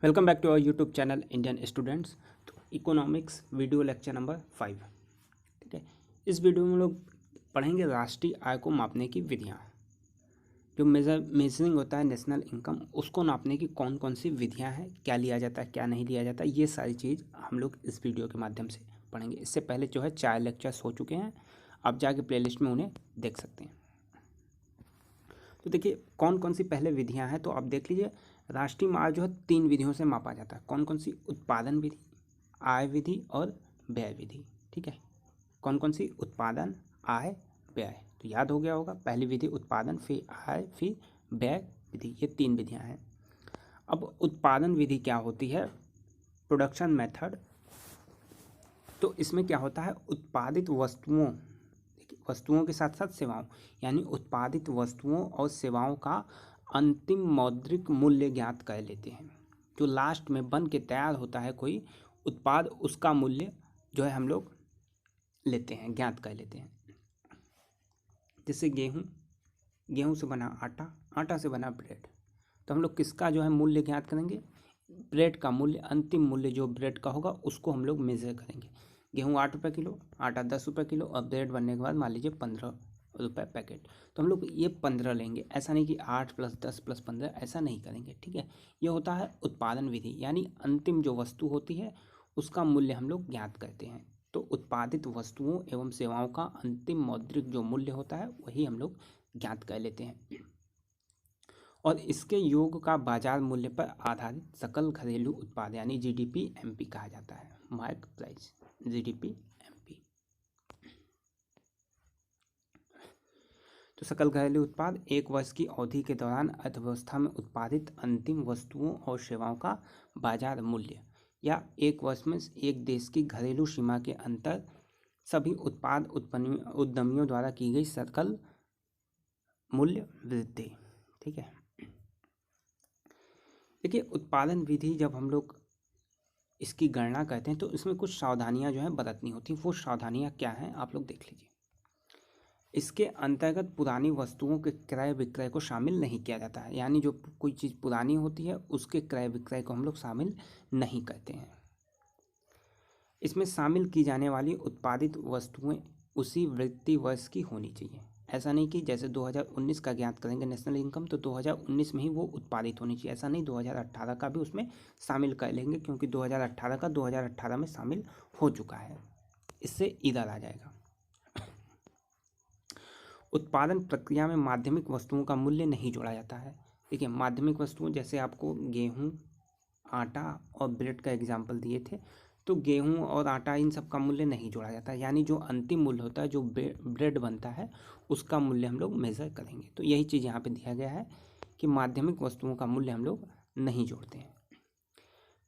Welcome back to our YouTube channel Indian students. तो economics video lecture number 5। ठीक है, इस वीडियो में हम लोग पढ़ेंगे राष्ट्रीय आय को मापने की विधियाँ। जो मेजरिंग होता है नेशनल इनकम, उसको नापने की कौन कौन सी विधियाँ हैं, क्या लिया जाता है क्या नहीं लिया जाता है, ये सारी चीज़ हम लोग इस वीडियो के माध्यम से पढ़ेंगे। इससे पहले जो है 4 लेक्चर्स हो चुके हैं, आप जाके प्लेलिस्ट में उन्हें देख सकते हैं। तो देखिए कौन कौन सी पहले विधियां हैं, तो आप देख लीजिए। राष्ट्रीय आय जो है 3 विधियों से मापा जाता है। कौन कौन सी? उत्पादन विधि, आय विधि और व्यय विधि। ठीक है, कौन कौन सी? उत्पादन, आय, व्यय। तो याद हो गया होगा, पहली विधि उत्पादन, फिर आय, फिर व्यय विधि। ये 3 विधियां हैं। अब उत्पादन विधि क्या होती है? Production method. तो इसमें क्या होता है? उत्पादित वस्तुओं के साथ साथ सेवाओं, यानी उत्पादित वस्तुओं और सेवाओं का अंतिम मौद्रिक मूल्य ज्ञात कर लेते हैं। जो लास्ट में बन के तैयार होता है कोई उत्पाद, उसका मूल्य जो है हम लोग लेते हैं, ज्ञात कर लेते हैं। जैसे गेहूं से बना आटा, आटा से बना ब्रेड। तो हम लोग किसका जो है मूल्य ज्ञात करेंगे? ब्रेड का मूल्य, अंतिम मूल्य जो ब्रेड का होगा उसको हम लोग मेजर करेंगे। गेहूँ 8 रुपये किलो, आटा 10 रुपये किलो, और ब्रेड बनने के बाद मान लीजिए 15 रुपये पैकेट। तो हम लोग ये 15 लेंगे। ऐसा नहीं कि 8 + 10 + 15, ऐसा नहीं करेंगे। ठीक है, ये होता है उत्पादन विधि, यानी अंतिम जो वस्तु होती है उसका मूल्य हम लोग ज्ञात करते हैं। तो उत्पादित वस्तुओं एवं सेवाओं का अंतिम मौद्रिक जो मूल्य होता है वही हम लोग ज्ञात कर लेते हैं, और इसके योग का बाजार मूल्य पर आधारित सकल घरेलू उत्पाद यानी जीडीपी एमपी कहा जाता है। Mark price, GDP MP. तो सकल घरेलू उत्पाद एक वर्ष की अवधि के दौरान अर्थव्यवस्था में उत्पादित अंतिम वस्तुओं और सेवाओं का बाजार मूल्य, या एक वर्ष में एक देश की घरेलू सीमा के अंतर सभी उत्पाद उद्यमियों द्वारा की गई सकल मूल्य वृद्धि। ठीक है, देखिए उत्पादन विधि जब हम लोग इसकी गणना करते हैं तो इसमें कुछ सावधानियां जो है बरतनी होती हैं। वो सावधानियां क्या हैं आप लोग देख लीजिए। इसके अंतर्गत पुरानी वस्तुओं के क्रय विक्रय को शामिल नहीं किया जाता है, यानी जो कोई चीज़ पुरानी होती है उसके क्रय विक्रय को हम लोग शामिल नहीं करते हैं। इसमें शामिल की जाने वाली उत्पादित वस्तुएं उसी वित्तीय वर्ष की होनी चाहिए। ऐसा नहीं कि जैसे 2019 का ज्ञात करेंगे नेशनल इनकम, तो 2019 में ही वो उत्पादित होनी चाहिए। ऐसा नहीं, 2018 का भी उसमें शामिल कर लेंगे, क्योंकि 2018 का 2018 में शामिल हो चुका है। इससे इधर आ जाएगा। उत्पादन प्रक्रिया में माध्यमिक वस्तुओं का मूल्य नहीं जोड़ा जाता है। देखिए माध्यमिक वस्तुओं, जैसे आपको गेहूँ, आटा और ब्रेड का एग्जाम्पल दिए थे, तो गेहूं और आटा इन सब का मूल्य नहीं जोड़ा जाता है, यानी जो अंतिम मूल्य होता है, जो ब्रेड बनता है, उसका मूल्य हम लोग मेज़र करेंगे। तो यही चीज़ यहाँ पे दिया गया है कि माध्यमिक वस्तुओं का मूल्य हम लोग नहीं जोड़ते हैं।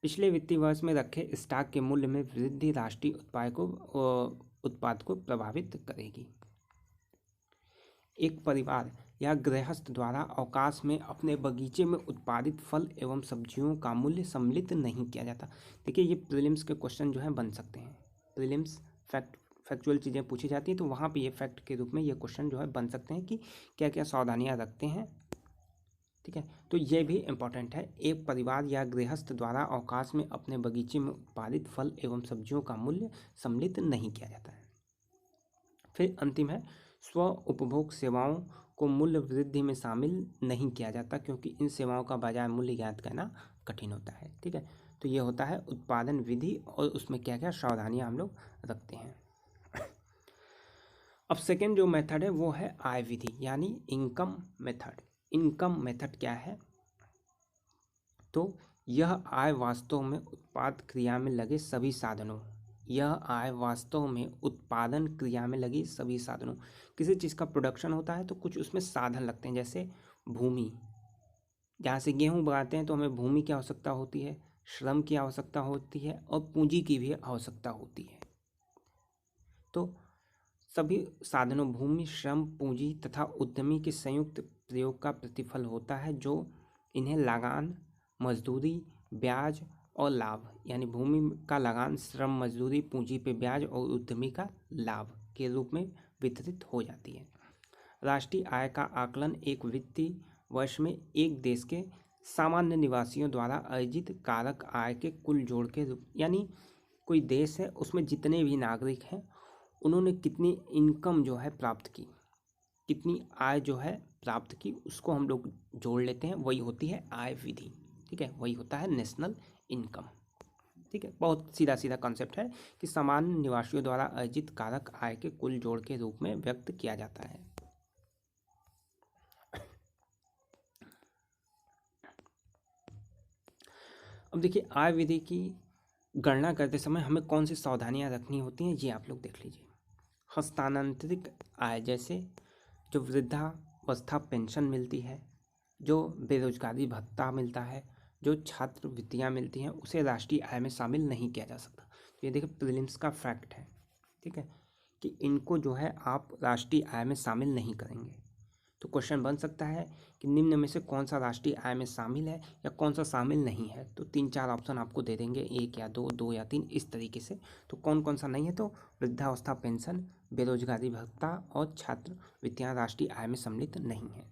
पिछले वित्तीय वर्ष में रखे स्टॉक के मूल्य में वृद्धि राष्ट्रीय उत्पाद को प्रभावित करेगी। एक परिवार या गृहस्थ द्वारा अवकाश में अपने बगीचे में उत्पादित फल एवं सब्जियों का मूल्य सम्मिलित नहीं किया जाता। देखिए ये प्रीलिम्स के क्वेश्चन जो हैं बन सकते हैं। प्रीलिम्स फैक्चुअल चीज़ें पूछी जाती हैं, तो वहाँ पे ये फैक्ट के रूप में ये क्वेश्चन जो है बन सकते हैं कि क्या क्या सावधानियाँ रखते हैं। ठीक है, तो ये भी इम्पॉर्टेंट है। एक परिवार या गृहस्थ द्वारा अवकाश में अपने बगीचे में उत्पादित फल एवं सब्जियों का मूल्य सम्मिलित नहीं किया जाता है। फिर अंतिम है, स्व उपभोग सेवाओं को मूल्य वृद्धि में शामिल नहीं किया जाता, क्योंकि इन सेवाओं का बाजार मूल्य ज्ञात करना कठिन होता है। ठीक है, तो ये होता है उत्पादन विधि, और उसमें क्या क्या सावधानियां हम लोग रखते हैं। अब सेकेंड जो मेथड है वो है आय विधि, यानी इनकम मेथड। इनकम मेथड क्या है? तो यह आय वास्तव में उत्पाद क्रिया में लगे सभी साधनों, यह आय वास्तव में उत्पादन क्रिया में लगी सभी साधनों। किसी चीज़ का प्रोडक्शन होता है तो कुछ उसमें साधन लगते हैं, जैसे भूमि। जहाँ से गेहूँ उगाते हैं तो हमें भूमि की आवश्यकता होती है, श्रम की आवश्यकता होती है, और पूंजी की भी आवश्यकता होती है। तो सभी साधनों, भूमि, श्रम, पूंजी तथा उद्यमी के संयुक्त प्रयोग का प्रतिफल होता है, जो इन्हें लगान, मजदूरी, ब्याज और लाभ, यानी भूमि का लगान, श्रम, मजदूरी, पूंजी पे ब्याज और उद्यमी का लाभ के रूप में वितरित हो जाती है। राष्ट्रीय आय का आकलन एक वित्तीय वर्ष में एक देश के सामान्य निवासियों द्वारा अर्जित कारक आय के कुल जोड़ के रूप, यानी कोई देश है उसमें जितने भी नागरिक हैं उन्होंने कितनी इनकम जो है प्राप्त की, कितनी आय जो है प्राप्त की, उसको हम लोग जोड़ लेते हैं, वही होती है आय विधि। ठीक है, वही होता है नेशनल इनकम। ठीक है, बहुत सीधा सीधा कॉन्सेप्ट है कि सामान्य निवासियों द्वारा अर्जित कारक आय के कुल जोड़ के रूप में व्यक्त किया जाता है। अब देखिए, आय विधि की गणना करते समय हमें कौन सी सावधानियां रखनी होती हैं, ये आप लोग देख लीजिए। हस्तांतरित आय, जैसे जो वृद्धावस्था पेंशन मिलती है, जो बेरोजगारी भत्ता मिलता है, जो छात्रवृत्तियां मिलती हैं, उसे राष्ट्रीय आय में शामिल नहीं किया जा सकता। तो ये देखिए प्रीलिम्स का फैक्ट है। ठीक है, कि इनको जो है आप राष्ट्रीय आय में शामिल नहीं करेंगे। तो क्वेश्चन बन सकता है कि निम्न में से कौन सा राष्ट्रीय आय में शामिल है या कौन सा शामिल नहीं है। तो 3-4 ऑप्शन आपको दे देंगे, 1 या 2, 2 या 3, इस तरीके से। तो कौन कौन सा नहीं है, तो वृद्धावस्था पेंशन, बेरोजगारी भत्ता और छात्रवृत्तियां राष्ट्रीय आय में सम्मिलित नहीं है।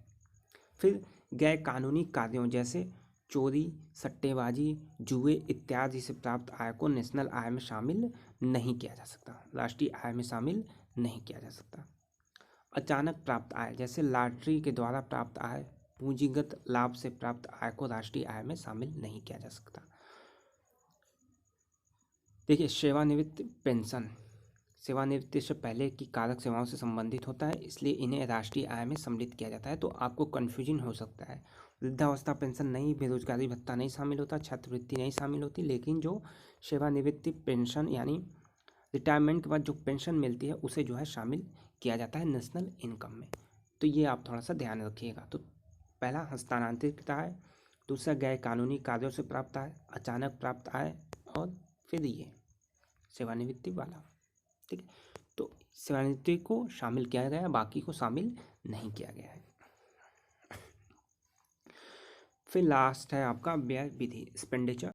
फिर गैर कानूनी कार्यों जैसे चोरी, सट्टेबाजी, जुए इत्यादि से प्राप्त आय को नेशनल आय में शामिल नहीं किया जा सकता, राष्ट्रीय आय में शामिल नहीं किया जा सकता। अचानक प्राप्त आय, जैसे लॉटरी के द्वारा प्राप्त आय, पूंजीगत लाभ से प्राप्त आय को राष्ट्रीय आय में शामिल नहीं किया जा सकता। देखिए, सेवानिवृत्ति पेंशन सेवानिवृत्ति से पहले की कारक सेवाओं से संबंधित होता है, इसलिए इन्हें राष्ट्रीय आय में सम्मिलित किया जाता है। तो आपको कन्फ्यूजन हो सकता है, वृद्धावस्था पेंशन नहीं, बेरोजगारी भत्ता नहीं शामिल होता, छात्रवृत्ति नहीं शामिल होती, लेकिन जो सेवानिवृत्ति पेंशन यानी रिटायरमेंट के बाद जो पेंशन मिलती है उसे जो है शामिल किया जाता है नेशनल इनकम में। तो ये आप थोड़ा सा ध्यान रखिएगा। तो पहला हस्तांतरित आय, दूसरा गैर कानूनी कार्यों से प्राप्त आय, अचानक प्राप्त आय, और फिर ये सेवानिवृत्ति वाला। ठीक है, तो सेवानिवृत्ति को शामिल किया गया, बाकी को शामिल नहीं किया गया है। फिर लास्ट है आपका व्यय विधि, एक्सपेंडिचर